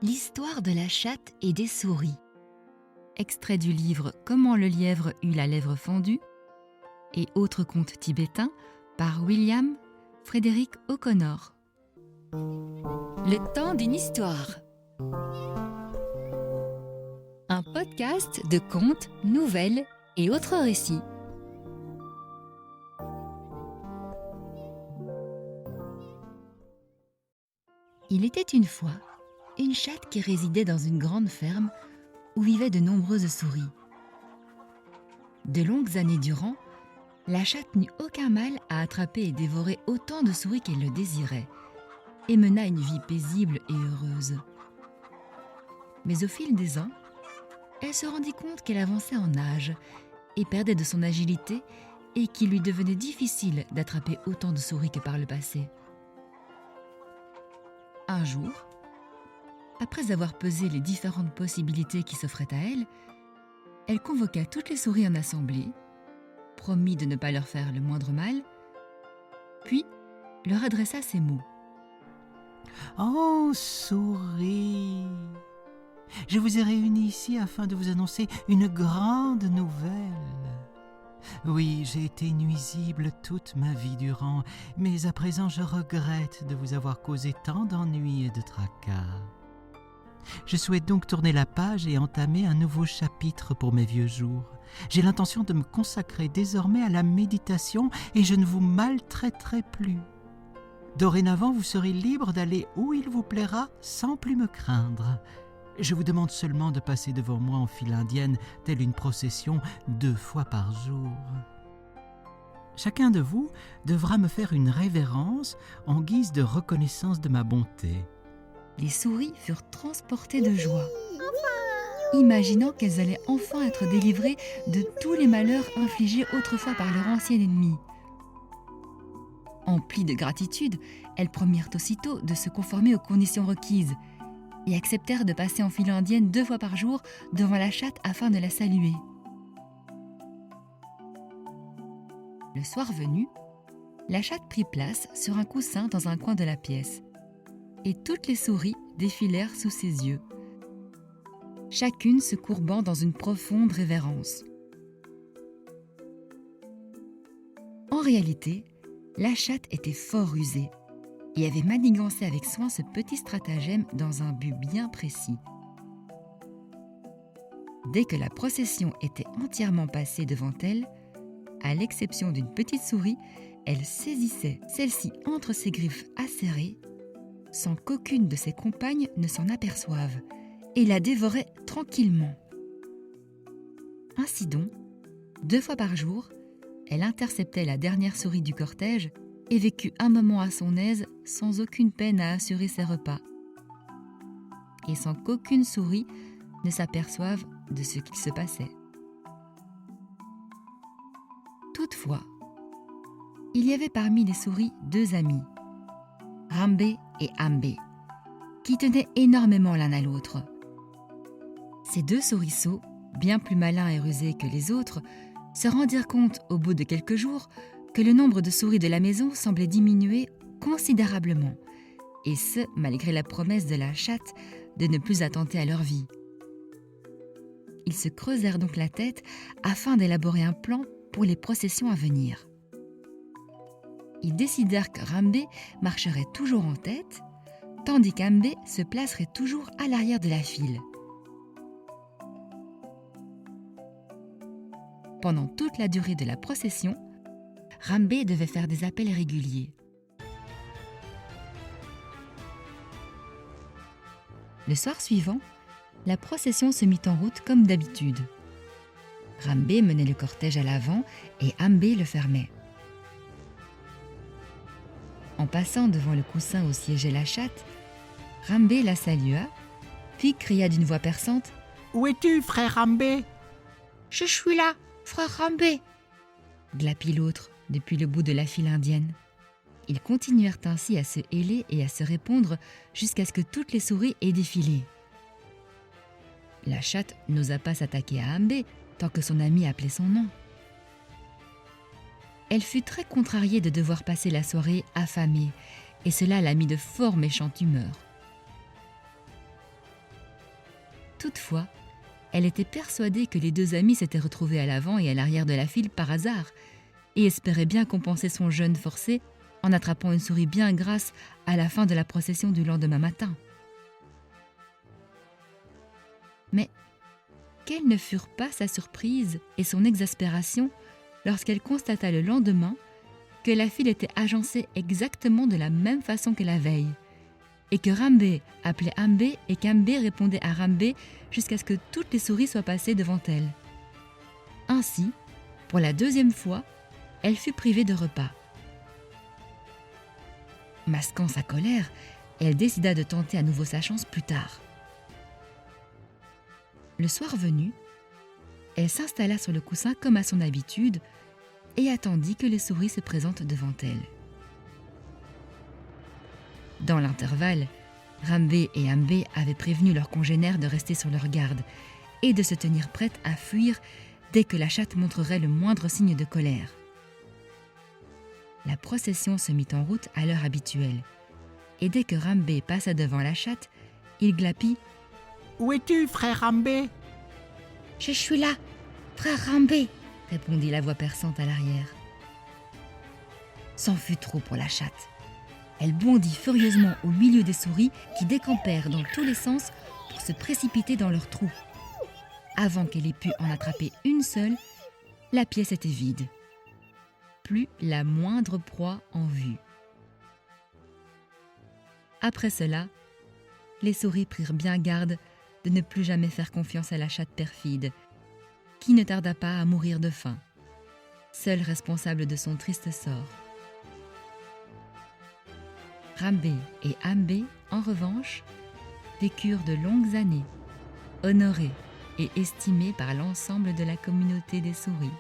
L'histoire de la chatte et des souris. Extrait du livre Comment le lièvre eut la lèvre fendue et autres contes tibétains par William Frederick O'Connor. Le temps d'une histoire. Un podcast de contes, nouvelles et autres récits. Il était une fois une chatte qui résidait dans une grande ferme où vivaient de nombreuses souris. De longues années durant, la chatte n'eut aucun mal à attraper et dévorer autant de souris qu'elle le désirait, et mena une vie paisible et heureuse. Mais au fil des ans, elle se rendit compte qu'elle avançait en âge et perdait de son agilité et qu'il lui devenait difficile d'attraper autant de souris que par le passé. Un jour, après avoir pesé les différentes possibilités qui s'offraient à elle, elle convoqua toutes les souris en assemblée, promit de ne pas leur faire le moindre mal, puis leur adressa ces mots. « Oh, souris, je vous ai réunis ici afin de vous annoncer une grande nouvelle. Oui, j'ai été nuisible toute ma vie durant, mais à présent je regrette de vous avoir causé tant d'ennuis et de tracas. Je souhaite donc tourner la page et entamer un nouveau chapitre pour mes vieux jours. J'ai l'intention de me consacrer désormais à la méditation et je ne vous maltraiterai plus. Dorénavant, vous serez libre d'aller où il vous plaira sans plus me craindre. Je vous demande seulement de passer devant moi en file indienne, telle une procession 2 fois par jour. Chacun de vous devra me faire une révérence en guise de reconnaissance de ma bonté. » Les souris furent transportées de joie, imaginant qu'elles allaient enfin être délivrées de tous les malheurs infligés autrefois par leur ancien ennemi. Emplies de gratitude, elles promirent aussitôt de se conformer aux conditions requises et acceptèrent de passer en file indienne 2 fois par jour devant la chatte afin de la saluer. Le soir venu, la chatte prit place sur un coussin dans un coin de la pièce et toutes les souris défilèrent sous ses yeux, chacune se courbant dans une profonde révérence. En réalité, la chatte était fort rusée et avait manigancé avec soin ce petit stratagème dans un but bien précis. Dès que la procession était entièrement passée devant elle, à l'exception d'une petite souris, elle saisissait celle-ci entre ses griffes acérées, sans qu'aucune de ses compagnes ne s'en aperçoive, et la dévorait tranquillement. Ainsi donc, 2 fois par jour, elle interceptait la dernière souris du cortège et vécut un moment à son aise sans aucune peine à assurer ses repas, et sans qu'aucune souris ne s'aperçoive de ce qu'il se passait. Toutefois, il y avait parmi les souris 2 amis, Rambé et Ambé, qui tenaient énormément l'un à l'autre. Ces 2 souriceaux, bien plus malins et rusés que les autres, se rendirent compte au bout de quelques jours que le nombre de souris de la maison semblait diminuer considérablement, et ce, malgré la promesse de la chatte de ne plus attenter à leur vie. Ils se creusèrent donc la tête afin d'élaborer un plan pour les processions à venir. Ils décidèrent que Rambé marcherait toujours en tête, tandis qu'Ambé se placerait toujours à l'arrière de la file. Pendant toute la durée de la procession, Rambé devait faire des appels réguliers. Le soir suivant, la procession se mit en route comme d'habitude. Rambé menait le cortège à l'avant et Ambé le fermait. En passant devant le coussin où siégeait la chatte, Rambé la salua, puis cria d'une voix perçante « Où es-tu, frère Rambé ?»« Je suis là, frère Rambé !» glapit l'autre depuis le bout de la file indienne. Ils continuèrent ainsi à se héler et à se répondre jusqu'à ce que toutes les souris aient défilé. La chatte n'osa pas s'attaquer à Ambé tant que son ami appelait son nom. Elle fut très contrariée de devoir passer la soirée affamée, et cela la mit de fort méchante humeur. Toutefois, elle était persuadée que les deux amis s'étaient retrouvés à l'avant et à l'arrière de la file par hasard et espérait bien compenser son jeûne forcé en attrapant une souris bien grasse à la fin de la procession du lendemain matin. Mais quelles ne furent pas sa surprise et son exaspération lorsqu'elle constata le lendemain que la file était agencée exactement de la même façon que la veille, et que Rambé appelait Ambé et qu'Ambé répondait à Rambé jusqu'à ce que toutes les souris soient passées devant elle. Ainsi, pour la deuxième fois, elle fut privée de repas. Masquant sa colère, elle décida de tenter à nouveau sa chance plus tard. Le soir venu, elle s'installa sur le coussin comme à son habitude et attendit que les souris se présentent devant elle. Dans l'intervalle, Rambé et Ambé avaient prévenu leurs congénères de rester sur leur garde et de se tenir prêtes à fuir dès que la chatte montrerait le moindre signe de colère. La procession se mit en route à l'heure habituelle, et dès que Rambé passa devant la chatte, il glapit « Où es-tu, frère Rambé ?»« Je suis là, frère Rambé !» répondit la voix perçante à l'arrière. C'en fut trop pour la chatte. Elle bondit furieusement au milieu des souris qui décampèrent dans tous les sens pour se précipiter dans leur trou. Avant qu'elle ait pu en attraper une seule, la pièce était vide. Plus la moindre proie en vue. Après cela, les souris prirent bien garde de ne plus jamais faire confiance à la chatte perfide, qui ne tarda pas à mourir de faim, seule responsable de son triste sort. Rambé et Ambé, en revanche, vécurent de longues années, honorés et estimés par l'ensemble de la communauté des souris.